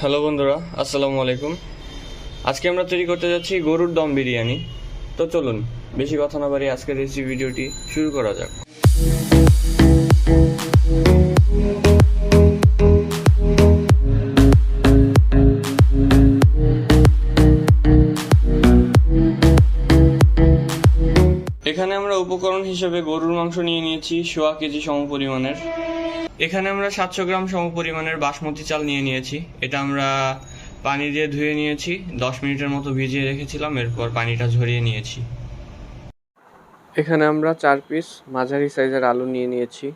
Hello বন্ধুরা, আসসালামু আলাইকুম। আজকে আমরা তৈরি করতে যাচ্ছি গরুর দম বিরিয়ানি। তো চলুন বেশি কথা না বাড়িয়ে আজকের রেসিপি ভিডিওটি শুরু করা যাক। এখানে আমরা উপকরণ হিসেবে গরুর মাংস নিয়ে নিয়েছি 1.25 কেজি সমপরিমাণের। এখানে আমরা 700 গ্রাম সমপরিমাণের বাসমতি চাল নিয়ে নিয়েছি। এটা আমরা পানি দিয়ে ধুয়ে নিয়েছি, 10 মিনিটের মতো ভিজিয়ে রেখেছিলাম, এরপর পানিটা ঝরিয়ে নিয়েছি। এখানে আমরা 4 পিস মাঝারি সাইজের আলু নিয়ে নিয়েছি।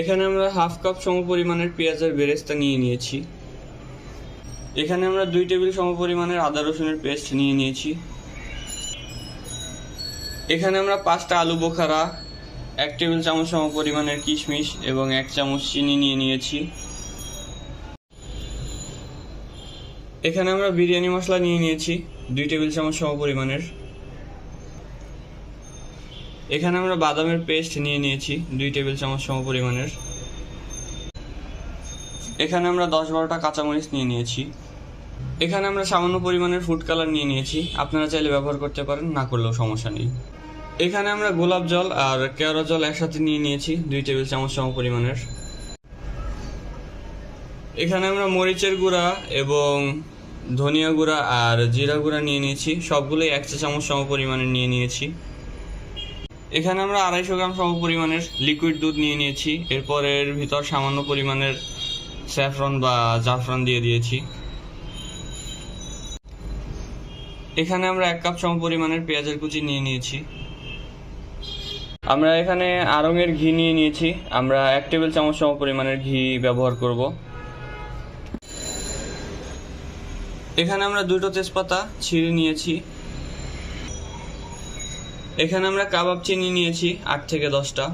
এখানে আমরা 1/2 কাপ সমপরিমাণের পেঁয়াজের বেরেস্তা নিয়ে নিয়েছি। এখানে আমরা 2 টেবিল সমপরিমাণের আদা রসুনের পেস্ট নিয়ে নিয়েছি। এখানে আমরা 5টা আলু বোখারা, 1 টেবিল চামচ সমপরিমাণের কিশমিশ এবং 1 চামচ চিনি নিয়ে নিয়েছি। এখানে আমরা বিরিয়ানি মশলা নিয়ে নিয়েছি 2 টেবিল চামচ সমপরিমাণের। এখানে আমরা বাদামের পেস্ট নিয়ে নিয়েছি 2 টেবিল চামচ সমপরিমাণের। এখানে আমরা 10-12টা কাঁচামরিচ নিয়ে নিয়েছি। এখানে আমরা সামান্য পরিমাণের ফুড কালার নিয়ে নিয়েছি, আপনারা চাইলে ব্যবহার করতে পারেন, না করলেও সমস্যা নেই। এখানে আমরা গোলাপ জল আর কেওড়া জল একসাথে নিয়ে নিয়েছি 2 টেবিল চামচ সমপরিমাণের। এখানে আমরা মরিচের গুঁড়া এবং ধনিয়া গুঁড়া আর জিরা গুঁড়া নিয়ে নিয়েছি, সবগুলোই 1 চা চামচ সমপরিমাণের নিয়ে নিয়েছি। এখানে আমরা 250 গ্রাম সমপরিমাণের লিকুইড দুধ নিয়ে নিয়েছি, এরপর এর ভিতর সামান্য পরিমাণের স্যাফরন বা জাফরান দিয়ে দিয়েছি। এখানে আমরা 1 কাপ সমপরিমাণের পেঁয়াজের কুচি নিয়ে নিয়েছি। আমরা এখানে আড়ঙের ঘি নিয়ে নিয়েছি, আমরা 1 টেবিল চামচ সমপরিমাণের ঘি ব্যবহার করব। এখানে আমরা 2টো তেজপাতা ছিঁড়ে নিয়েছি। এখানে আমরা কাবাব চিনি নিয়েছি 8 থেকে 10টা।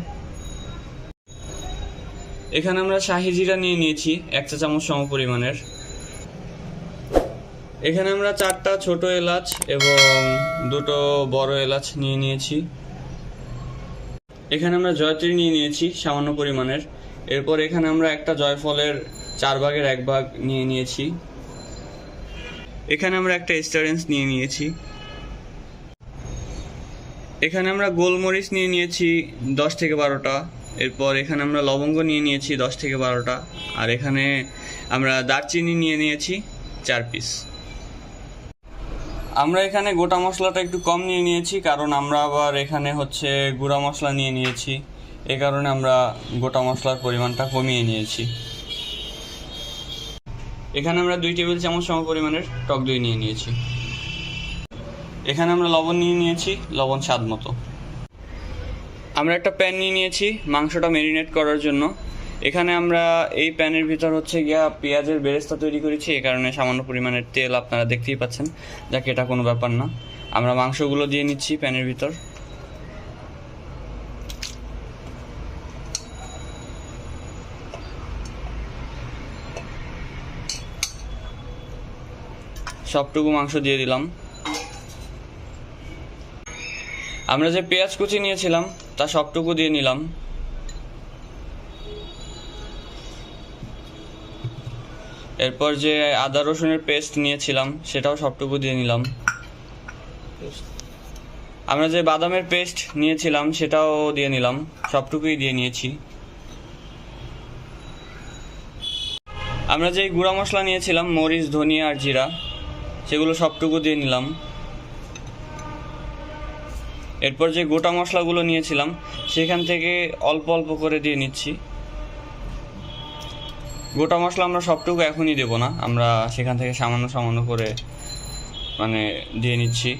এখানে আমরা শাহি জিরা নিয়ে নিয়েছি 1 চা চামচ সমপরিমাণের। এখানে আমরা 4টা ছোট এলাচ এবং 2টো বড় এলাচ নিয়ে নিয়েছি। এখানে আমরা জয়ত্রী নিয়ে নিয়েছি সামান্য পরিমাণের। এরপর এখানে আমরা একটা জয়ফলের 4 ভাগের 1 ভাগ নিয়ে নিয়েছি। এখানে আমরা একটা স্টারেন্স নিয়ে নিয়েছি। এখানে আমরা গোলমরিচ নিয়ে নিয়েছি 10 থেকে 12টা। এরপর এখানে আমরা লবঙ্গ নিয়ে নিয়েছি 10 থেকে 12টা। আর এখানে আমরা দারচিনি নিয়ে নিয়েছি 4 পিস। আমরা এখানে গোটা মশলাটা একটু কম নিয়ে নিয়েছি, কারণ আমরা আবার এখানে গুঁড়া মশলা নিয়ে নিয়েছি, এই কারণে আমরা গোটা মশলার পরিমাণটা কমিয়ে নিয়েছি। এখানে আমরা 2 টেবিল চামচ সমপরিমাণের টক দই নিয়ে নিয়েছি। এখানে আমরা লবণ নিয়ে নিয়েছি, লবণ স্বাদ মতো। আমরা একটা প্যান নিয়ে নিয়েছি মাংসটা ম্যারিনেট করার জন্য। এখানে আমরা এই প্যানের ভিতর পেঁয়াজের বেরেস্তা তৈরি করেছি, এই কারণে সামান্য পরিমাণের তেল আপনারা দেখতেই পাচ্ছেন, যাকে এটা কোনো ব্যাপার না। আমরা মাংসগুলো দিয়ে নিচ্ছি প্যানের ভিতর। সবটুকু মাংস দিয়ে দিলাম। আমরা যে পেঁয়াজ কুচি নিয়েছিলাম তা সবটুকু দিয়ে নিলাম। এরপর যে আদা রসুনের পেস্ট নিয়েছিলাম সেটাও সবটুকু দিয়ে নিলাম। আমরা যে বাদামের পেস্ট নিয়েছিলাম সেটাও দিয়ে নিলাম, সবটুকুই দিয়ে নিয়েছি। আমরা যে গুঁড়া মশলা নিয়েছিলাম মরিচ, ধনিয়া আর জিরা, সেগুলো সবটুকু দিয়ে নিলাম। এরপর যে গোটা মশলাগুলো নিয়েছিলাম সেখান থেকে অল্প অল্প করে দিয়ে নিচ্ছি। গোটা মশলা আমরা সবটুকু এখনই দেব না, আমরা সেখান থেকে সামান্য সামান্য করে দিয়ে নিচ্ছি।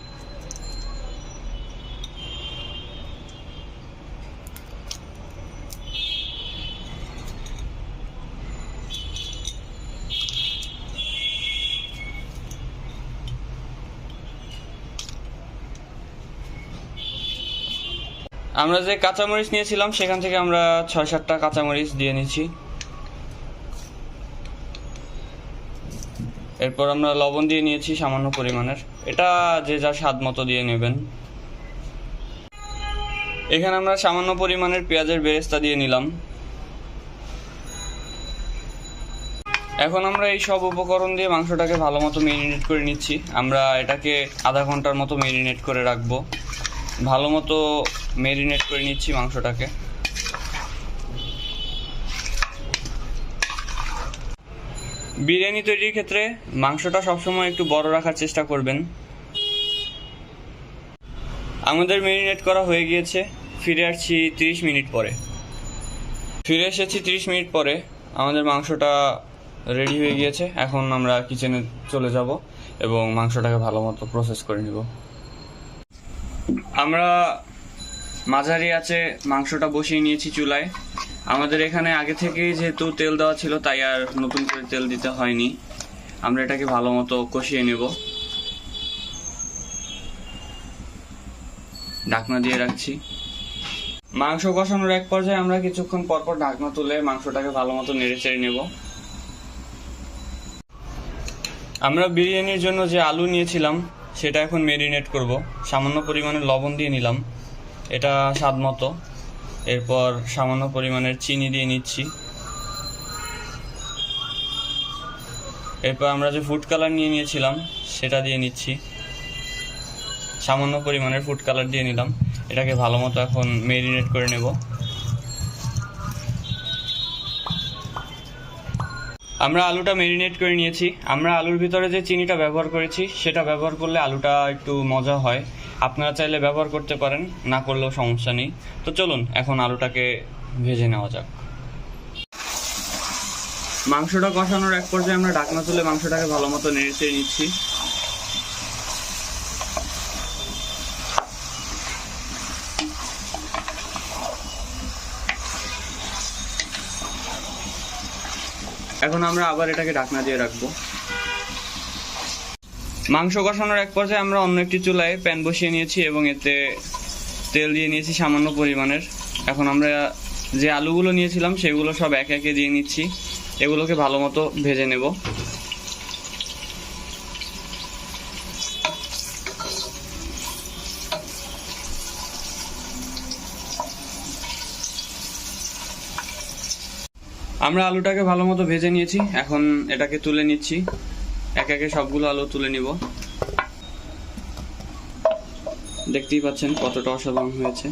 আমরা যে কাঁচামরিচ নিয়েছিলাম সেখান থেকে আমরা 6-7টা কাঁচামরিচ দিয়ে নিচ্ছি। এরপর আমরা লবণ দিয়ে নিয়েছি সামান্য পরিমাণের, এটা যে যার স্বাদ মতো দিয়ে নেবেন। এখানে আমরা সামান্য পরিমাণের পেঁয়াজের বেরেস্তা দিয়ে নিলাম। এখন আমরা এই সব উপকরণ দিয়ে মাংসটাকে ভালো মতো মেরিনেট করে নিচ্ছি। আমরা এটাকে আধা ঘন্টার মতো মেরিনেট করে রাখবো। ভালো মতো মেরিনেট করে নিচ্ছি মাংসটাকে। বিরিয়ানি তৈরির ক্ষেত্রে মাংসটা সবসময় একটু বড় রাখার চেষ্টা করবেন। আমাদের মেরিনেট করা হয়ে গিয়েছে। ফিরে আসছি 30 মিনিট পরে। ফিরে এসেছি 30 মিনিট পরে। আমাদের মাংসটা রেডি হয়ে গিয়েছে। এখন আমরা কিচেনে চলে যাব এবং মাংসটাকে ভালো মতো প্রসেস করে নিব। আমরা মাঝারি আঁচে মাংসটা বসিয়ে নিয়েছি চুলায়। আমাদের এখানে আগে থেকেই যেহেতু তেল দেওয়া ছিল, তাই আর নতুন করে তেল দিতে হয়নি। আমরা এটাকে ভালো মতো কষিয়ে নেব। ঢাকনা দিয়ে রাখছি। মাংস কষানোর এক পর্যায়ে আমরা কিছুক্ষণ পরপর ঢাকনা তুলে মাংসটাকে ভালো মতো নেড়ে চেড়ে নেব। আমরা বিরিয়ানির জন্য যে আলু নিয়েছিলাম সেটা এখন মেরিনেট করব। সামান্য পরিমাণে লবণ দিয়ে নিলাম, এটা স্বাদ মতো। এরপর সামান্য পরিমাণের চিনি দিয়ে নিচ্ছি। এরপর আমরা যে ফুড কালার নিয়ে নিয়েছিলাম সেটা দিয়ে নিচ্ছি। সামান্য পরিমাণের ফুড কালার দিয়ে নিলাম। এটাকে ভালো মতো এখন মেরিনেট করে নেব। আমরা আলুটা মেরিনেট করে নিয়েছি। আমরা আলুর ভিতরে যে চিনিটা ব্যবহার করেছি সেটা ব্যবহার করলে আলুটা একটু মজা হয়। আপনারা চাইলে ব্যবহার করতে পারেন, না করলেও সমস্যা নেই। তো চলুন এখন আলুটাকে ভেজে নেওয়া যাক। মাংসটা কষানোর এক পর্যায়ে আমরা ঢাকনা তুলে মাংসটাকে ভালো মতো নেড়ে চেড়ে নিচ্ছি। এখন আমরা আবার এটাকে ঢাকনা দিয়ে রাখবো। মাংস কষানোর এক পর্যায়ে আমরা অন্য একটি চুলায় প্যান বসিয়ে নিয়েছি এবং এতে তেল দিয়ে নিয়েছি সামান্য পরিমাণের। এখন আমরা যে আলুগুলো নিয়েছিলাম সেগুলো সব একে একে দিয়ে নিচ্ছি। এগুলোকে ভালো মতো ভেজে নেব। আমরা আলুটাকে ভালো মতো ভেজে নিয়েছি। এখন এটাকে তুলে নিচ্ছি। একে একে সবগুলো আলু তুলে নিব। দেখতেই পাচ্ছেন কতটা অসাধারণ হয়েছে।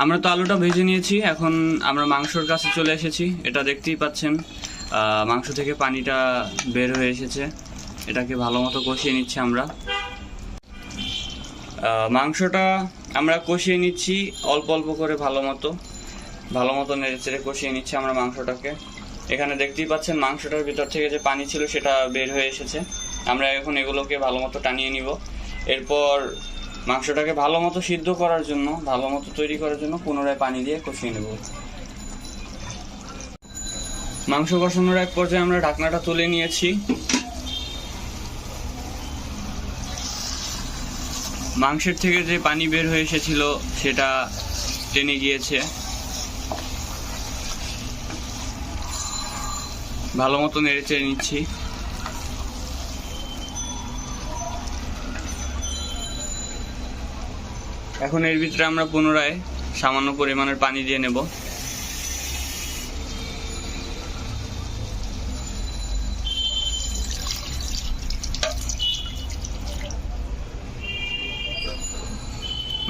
আমরা তো আলুটা ভেজে নিয়েছি। এখন আমরা মাংসর কাছে চলে এসেছি। এটা দেখতেই পাচ্ছেন মাংস থেকে পানিটা বের হয়ে এসেছে। এটাকে ভালো মতো কষিয়ে নিচ্ছি আমরা। মাংসটা আমরা কষিয়ে নিচ্ছি অল্প অল্প করে ভালো মতো নেড়ে চেড়ে কষিয়ে নিচ্ছি আমরা মাংসটাকে। এখানে দেখতেই পাচ্ছেন মাংসটার ভিতর থেকে যে পানি ছিল সেটা বের হয়ে এসেছে। আমরা এখন এগুলোকে ভালো মতো টানিয়ে নিব। এরপর মাংসটাকে ভালো মতো সিদ্ধ করার জন্য, ভালো মতো তৈরি করার জন্য পুনরায় পানি দিয়ে কষিয়ে নেব। মাংস কষানোর এক পর্যায়ে আমরা ঢাকনাটা তুলে নিয়েছি। মাংসের থেকে যে পানি বের হয়ে এসেছিল সেটা টেনে গিয়েছে। ভালো মতো নেড়ে চেড়ে নিচ্ছি। এখন এর ভিতরে আমরা পুনরায় সামান্য পরিমাণের পানি দিয়ে নেব।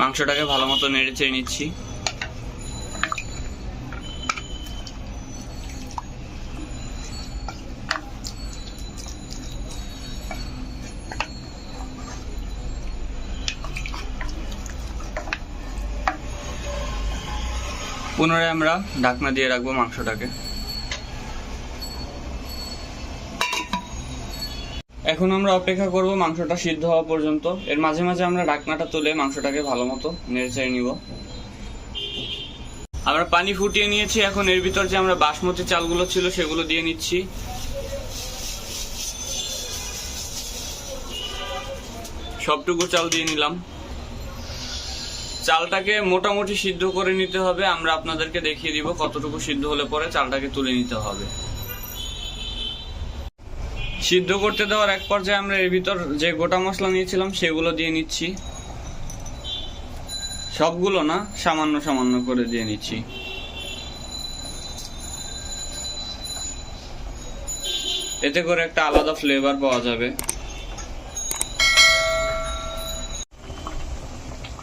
মাংসটাকে ভালো মতো নেড়ে চেড়ে নিচ্ছি। পুনরায় আমরা ঢাকনা দিয়ে রাখবো মাংসটাকে। এখন আমরা অপেক্ষা করব মাংসটা সিদ্ধ হওয়া পর্যন্ত। এর মাঝে মাঝে আমরা ঢাকনাটা তুলে মাংসটাকে ভালো মতো নেড়ে চেড়ে নিব। আমরা পানি ফুটিয়ে নিয়েছি। এখন এর ভিতর যে আমরা বাসমতি চালগুলো ছিল সেগুলো দিয়ে নিচ্ছি। সবটুকু চাল দিয়ে নিলাম। চালটাকে মোটামুটি সিদ্ধ করে নিতে হবে। আমরা আপনাদেরকে দেখিয়ে দিব কতটুকু সিদ্ধ হলে পরে চালটাকে তুলে নিতে হবে। সিদ্ধ করতে দেওয়ার এক পর্যায়ে আমরা এর ভিতর যে গোটা মশলা নিয়েছিলাম সেগুলো দিয়ে নিচ্ছি। সবগুলো না, সামান্য সামান্য করে দিয়ে নিচ্ছি। এতে করে একটা আলাদা ফ্লেভার পাওয়া যাবে।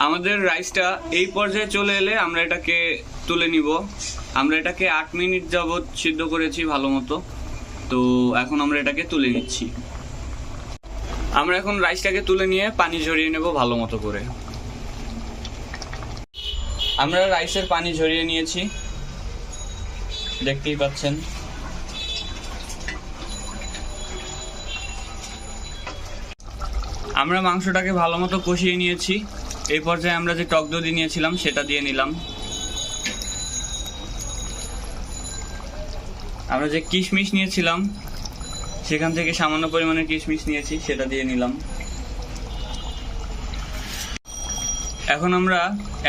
আমাদের রাইসটা এই পর্যায়ে চলে এলে আমরা এটাকে তুলে নিব। আমরা এটাকে 8 মিনিট যাবত সিদ্ধ করেছি ভালো মতো, তো এখন আমরা এটাকে তুলে নিচ্ছি। আমরা এখন রাইসটাকে তুলে নিয়ে পানি ঝরিয়ে নেব ভালো মতো করে। আমরা রাইসের পানি ঝরিয়ে নিয়েছি, দেখতেই পাচ্ছেন। আমরা মাংসটাকে ভালো মতো কষিয়ে নিয়েছি। এই পর্যায়ে আমরা যে টক দই নিয়েছিলাম সেটা দিয়ে নিলাম। আমরা যে কিশমিশ নিয়েছিলাম সেখান থেকে সামান্য পরিমাণে কিশমিশ নিয়েছি, সেটা দিয়ে নিলাম। এখন আমরা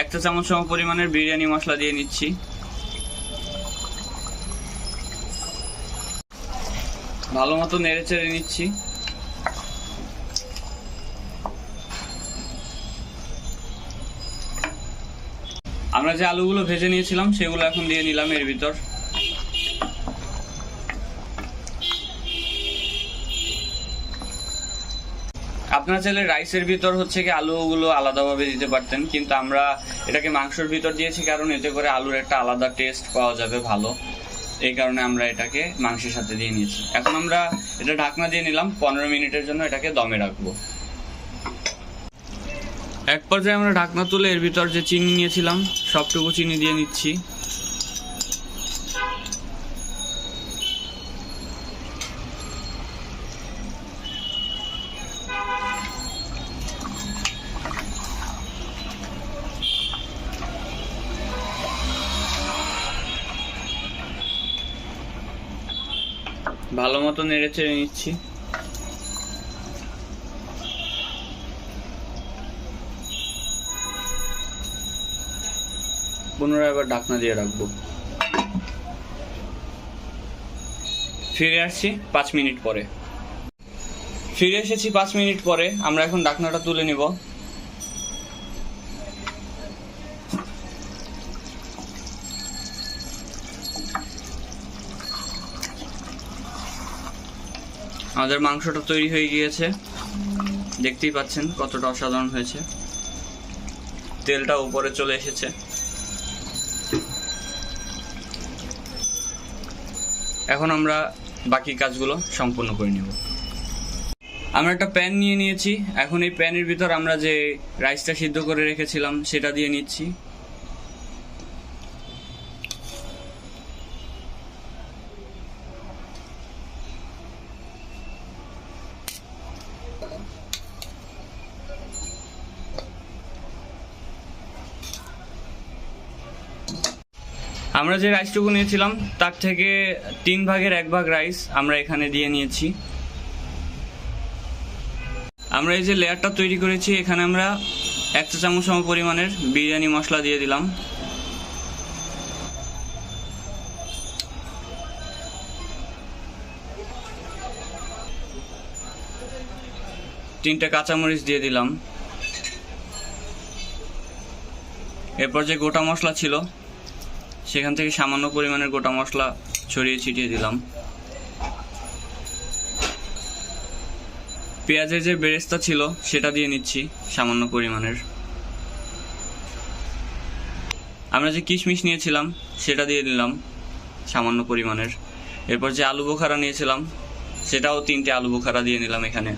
1 চা চামচ সম পরিমাণের বিরিয়ানি মশলা দিয়ে নিচ্ছি। ভালো মতো নেড়ে চেড়ে নিচ্ছি। আমরা যে আলুগুলো ভেজে নিয়েছিলাম সেগুলো এখন দিয়ে নিলাম এর ভিতর। আপনারা চাইলে রাইসের ভিতর হচ্ছে কি আলুগুলো আলাদাভাবে দিতে পারতেন, কিন্তু আমরা এটাকে মাংসের ভিতর দিয়েছি কারণ এতে করে আলুর একটা আলাদা টেস্ট পাওয়া যাবে ভালো, এই কারণে আমরা এটাকে মাংসের সাথে দিয়ে নিয়েছি। এখন আমরা এটা ঢাকনা দিয়ে নিলাম, 15 মিনিটের জন্য এটাকে দমে রাখবো। এক পর্যায়ে আমরা ঢাকনা তুলে এর ভিতর যে চিনি নিয়েছিলাম সবটুকু চিনি দিয়ে নিচ্ছি। ভালো মতো নেড়ে চেড়ে নিচ্ছি। পুনরায় আবার ঢাকনা দিয়ে রাখবো। ফিরে আসছি 5 মিনিট পরে। ফিরে এসেছি 5 মিনিট পরে। আমরা এখন ঢাকনাটা তুলে নিব। আমাদের মাংসটা তৈরি হয়ে গিয়েছে, দেখতেই পাচ্ছেন কতটা অসাধারণ হয়েছে। তেলটা উপরে চলে এসেছে। এখন আমরা বাকি কাজগুলো সম্পূর্ণ করে নেব। আমরা একটা প্যান নিয়ে নিয়েছি। এখন এই প্যানের ভিতর আমরা যে রাইসটা সিদ্ধ করে রেখেছিলাম সেটা দিয়ে নিচ্ছি। আমরা যে রাইসটুকু নিয়েছিলাম তার থেকে 3 ভাগের 1 ভাগ রাইস আমরা এখানে দিয়ে নিয়েছি। আমরা এই যে লেয়ারটা তৈরি করেছি এখানে আমরা 1 চা চামচ সম পরিমাণের বিরিয়ানি মশলা দিয়ে দিলাম। তিনটা কাঁচামরিচ দিয়ে দিলাম। এরপর যে গোটা মশলা ছিল সেখান থেকে সামান্য পরিমাণের গোটা মশলা ছড়িয়ে ছিটিয়ে দিলাম। পেঁয়াজের যে বেরেস্তা ছিল সেটা দিয়ে নিচ্ছি সামান্য পরিমাণের। আমরা যে কিশমিশ নিয়েছিলাম সেটা দিয়ে দিলাম সামান্য পরিমাণের। এরপর যে আলু বোখারা নিয়েছিলাম সেটাও 3টে আলু বোখারা দিয়ে নিলাম এখানে।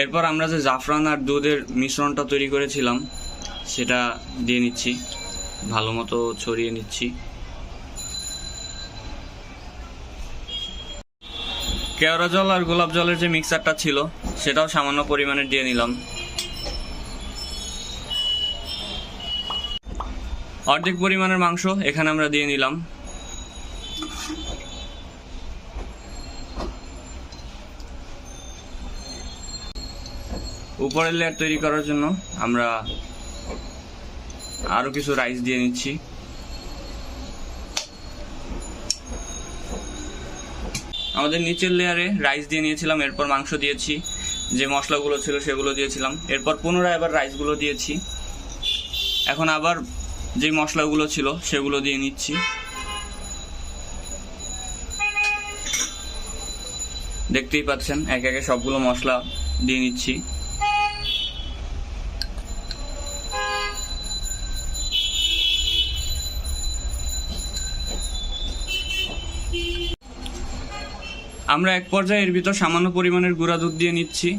এরপর আমরা যে জাফরান আর দুধের মিশ্রণটা তৈরি করেছিলাম সেটা দিয়ে নিচ্ছি, ভালো মতো ছড়িয়ে নিচ্ছি। কেওড়া জল আর গোলাপ জলের যে মিক্সারটা ছিল সেটাও সামান্য পরিমাণে দিয়ে নিলাম। অর্ধেক পরিমাণের মাংস এখানে আমরা দিয়ে নিলাম। উপরের লেয়ার তৈরি করার জন্য আমরা আরো কিছু রাইস দিয়ে নিচ্ছি। আমাদের নিচের লেয়ারে রাইস দিয়ে নিয়েছিলাম, এরপর মাংস দিয়েছি, যে মশলাগুলো ছিল সেগুলো দিয়েছিলাম, এরপর পুনরায় আবার রাইসগুলো দিয়েছি। এখন আবার যে মশলাগুলো ছিল সেগুলো দিয়ে নিচ্ছি। দেখতেই পাচ্ছেন একে একে সবগুলো মশলা দিয়ে নিচ্ছি। আমরা এক পর্যায়ে এর ভিতর সামান্য পরিমাণের গুঁড়া দুধ দিয়ে নিচ্ছি।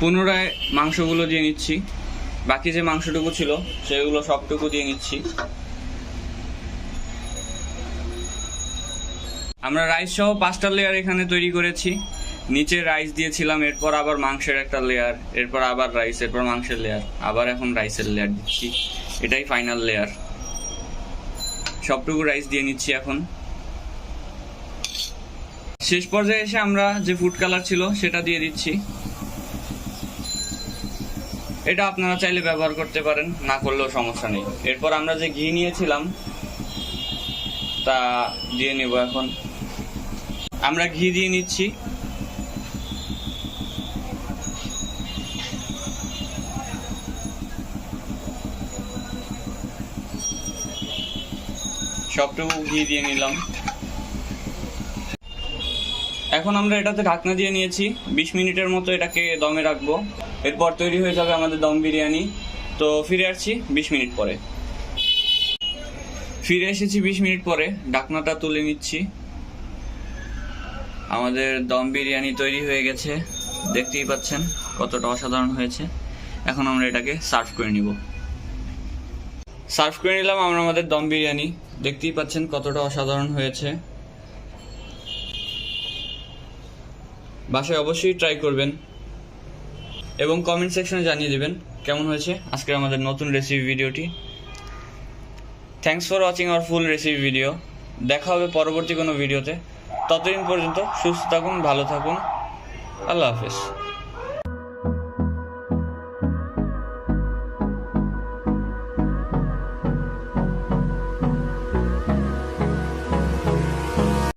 পুনরায় মাংসগুলো দিয়ে নিচ্ছি। বাকি যে মাংসটুকু ছিল সেগুলো সবটুকু দিয়ে নিচ্ছি। আমরা রাইস সহ 5টা লেয়ার এখানে তৈরি করেছি। নিচে রাইস দিয়েছিলাম, এরপর আবার মাংসের একটা লেয়ার, এরপর আবার রাইস, এরপর মাংসের লেয়ার, আবার এখন রাইসের লেয়ার দিচ্ছি। এটাই ফাইনাল লেয়ার। সবটুকু রাইস দিয়ে নিচ্ছি এখন। শেষ পর্যায়ে এসে আমরা যে ফুড কালার ছিল সেটা দিয়ে দিচ্ছি। এটা আপনারা চাইলে ব্যবহার করতে পারেন, না করলেও সমস্যা নেই। এরপর আমরা যে ঘি নিয়েছিলাম তা দিয়ে নেব এখন। আমরা ঘি দিয়ে নিচ্ছি। সবটুকু ঘি দিয়ে নিলাম। এখন আমরা এটাতে ঢাকনা দিয়ে নিয়েছি। 20 মিনিটের মতো এটাকে দমে রাখবো। এরপর তৈরি হয়ে যাবে আমাদের দম বিরিয়ানি। তো ফিরে আসছি 20 মিনিট পরে। ফিরে এসেছি 20 মিনিট পরে। ঢাকনাটা তুলে নিচ্ছি। আমাদের দম বিরিয়ানি তৈরি হয়ে গেছে। দেখতেই পাচ্ছেন কতটা অসাধারণ হয়েছে। এখন আমরা এটাকে সার্ভ করে নিব। সার্ভ করে নিলাম আমরা আমাদের দম বিরিয়ানি। দেখতেই পাচ্ছেন কতটা অসাধারণ হয়েছে। বাসায় অবশ্যই ট্রাই করবেন এবং কমেন্ট সেকশনে জানিয়ে দেবেন কেমন হয়েছে আজকের আমাদের নতুন রেসিপি ভিডিওটি। Thanks for watching hour full recipe video. দেখা হবে পরবর্তী কোনো ভিডিওতে। ততদিন পর্যন্ত সুস্থ থাকুন, ভালো থাকুন। আল্লাহ হাফেজ।